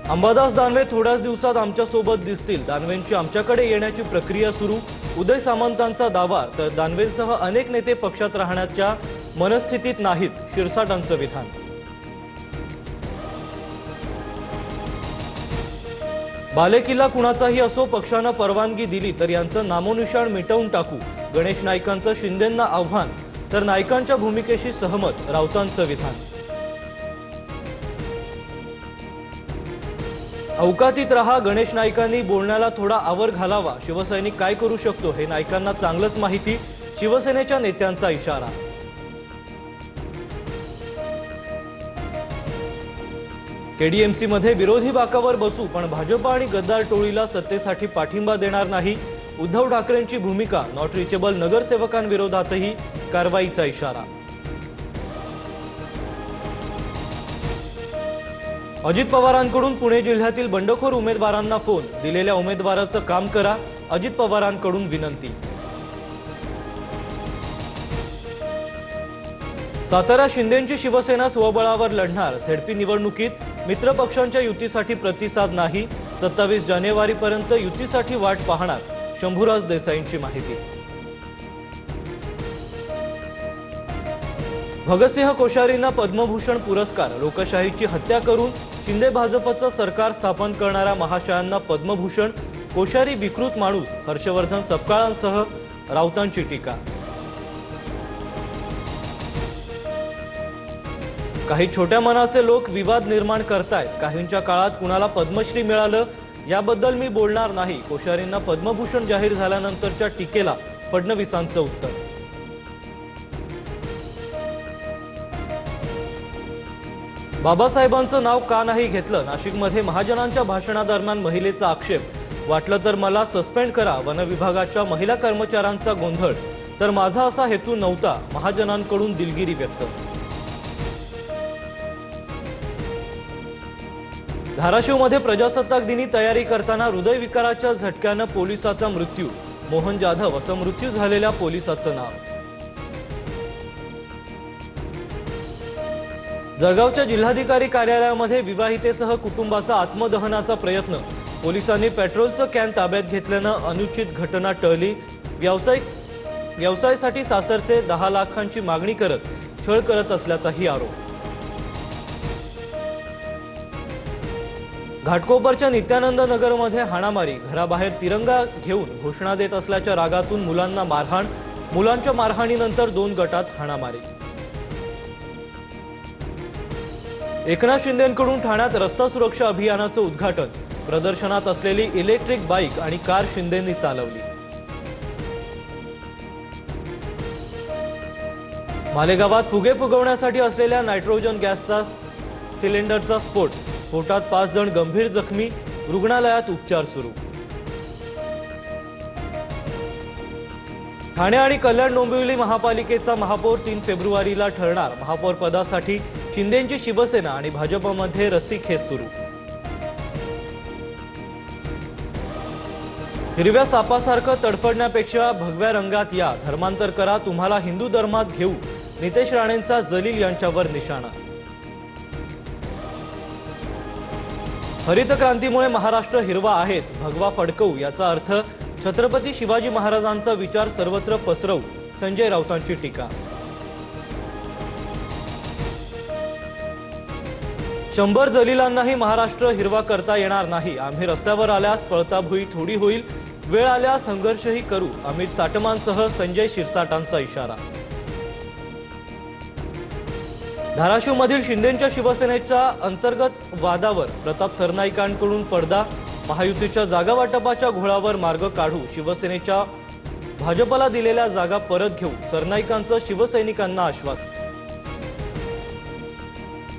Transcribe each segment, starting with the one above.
अंबादास दानवे थोड्याच दिवसात आमच्या सोबत दिसतील। दानवेंची आमच्याकडे येण्याची प्रक्रिया सुरू। उदय सामंतांचा दावा तर दानवेंसह अनेक नेते पक्षात राहण्याच्या मनस्थितीत नाहीत, शिरसाटांचं विधान। बालेकिल्ला कुणाचाही असो, पक्षानं परवानगी दिली तर यांचं नामोनिशाण मिटवून टाकू, गणेश नाईकांचं शिंदेंना आव्हान। तर नाईकांच्या भूमिकेशी सहमत, राऊतांचं विधान। अवकातीत रहा, गणेश नाईकांनी बोलण्याला थोडा आवर घालावा। शिवसैनिक काय करू शकतो हे नाईकांना चांगलंच माहिती, शिवसेनेच्या नेत्यांचा इशारा। केडीएमसी मध्ये विरोधी बाकावर बसू, पण भाजप आणि गद्दार टोळीला सत्तेसाठी पाठिंबा देणार नाही, उद्धव ठाकरेंची भूमिका। नॉट रिचेबल नगरसेवकांविरोधातही कारवाईचा इशारा। अजित पवारांकडून पुणे जिल्ह्यातील बंडखोर उमेदवारांना फोन, दिलेल्या उमेदवाराचं काम करा, अजित पवारांकडून विनंती। सातारा शिंदेंची शिवसेना स्वबळावर लढणार, झेडपी निवडणुकीत मित्र पक्षांच्या युतीसाठी प्रतिसाद नाही, 27 जानेवारीपर्यंत युतीसाठी वाट पाहणार, शंभूराज देसाईंची माहिती। भगतसिंह कोश्यारींना पद्मभूषण पुरस्कार, लोकशाहीची हत्या करून शिंदे भाजपचं सरकार स्थापन करणाऱ्या महाशयांना पद्मभूषण, कोश्यारी विकृत माणूस, हर्षवर्धन सपकाळांसह राऊतांची टीका। काही छोट्या मनाचे लोक विवाद निर्माण करतायत, काहींच्या काळात कुणाला पद्मश्री मिळालं याबद्दल मी बोलणार नाही, कोश्यारींना पद्मभूषण जाहीर झाल्यानंतरच्या टीकेला फडणवीसांचं उत्तर। बाबासाहेबांचं नाव का नाही घेतलं, नाशिकमध्ये महाजनांच्या भाषणादरम्यान महिलेचा आक्षेप, वाटलं तर मला सस्पेंड करा, वन विभागाच्या महिला कर्मचाऱ्यांचा गोंधळ, तर माझा असा हेतू नव्हता, महाजनांकडून दिलगिरी व्यक्त। धाराशिवमध्ये प्रजासत्ताक दिनी तयारी करताना हृदयविकाराच्या झटक्यानं पोलिसाचा मृत्यू, मोहन जाधव असं मृत्यू झालेल्या पोलिसाचं नाव। जळगावच्या जिल्हाधिकारी कार्यालयामध्ये विवाहितेसह कुटुंबाचा आत्मदहनाचा प्रयत्न, पोलिसांनी पेट्रोलचं कॅन ताब्यात घेतल्यानं अनुचित घटना टळली, व्यवसायासाठी सासरचे 10 लाखांची मागणी करत छळ करत असल्याचाही आरोप। घाटकोपरच्या नित्यानंद नगरमध्ये हाणामारी, घराबाहेर तिरंगा घेऊन घोषणा देत असल्याच्या रागातून मुलांना मारहाण, मुलांच्या मारहाणीनंतर 2 गटात हाणामारी। एकनाथ शिंदेंकडून ठाण्यात रस्ता सुरक्षा अभियानाचं उद्घाटन, प्रदर्शनात असलेली इलेक्ट्रिक बाईक आणि कार शिंदेंनी चालवली। मालेगावात फुगे फुगवण्यासाठी असलेल्या नायट्रोजन गॅसचा सिलेंडरचा स्फोट, स्फोटात 5 जण गंभीर जखमी, रुग्णालयात उपचार सुरू। ठाणे आणि कल्याण डोंबिवली महापालिकेचा महापौर 3 फेब्रुवारीला ठरणार, महापौर पदासाठी शिंदेंची शिवसेना आणि भाजपमध्ये रस्सीखेच सुरू। हिरव्या सापासारखं तडफडण्यापेक्षा भगव्या रंगात या, धर्मांतर करा, तुम्हाला हिंदू धर्मात घेऊ, नितेश राणेंचा जलील यांच्यावर निशाणा। हरित क्रांतीमुळे महाराष्ट्र हिरवा आहेच, भगवा फडकवू, याचा अर्थ छत्रपती शिवाजी महाराजांचा विचार सर्वत्र पसरवू, संजय राऊतांची टीका। 100 जलीलांनाही महाराष्ट्र हिरवा करता येणार नाही, आम्ही रस्त्यावर आल्यास पळताभुई थोडी होईल, वेळ आल्यास संघर्षही करू, अमित साटमांसह संजय शिरसाटांचा इशारा। धाराशिवमधील शिंदेंच्या शिवसेनेच्या अंतर्गत वादावर प्रताप सरनाईकांकडून पडदा, महायुतीच्या जागा वाटपाच्या घोळावर मार्ग काढू, शिवसेनेच्या भाजपला दिलेल्या जागा परत घेऊ, सरनाईकांचं शिवसैनिकांना आश्वासन।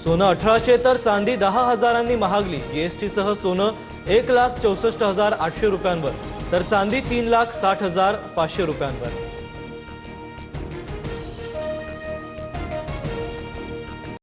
सोनं 1800 तर चांदी 10,000 महागली, जीएसटीसह सोनं 1,64,800 रुपयांवर, तर चांदी 3,60,500 रुपयांवर।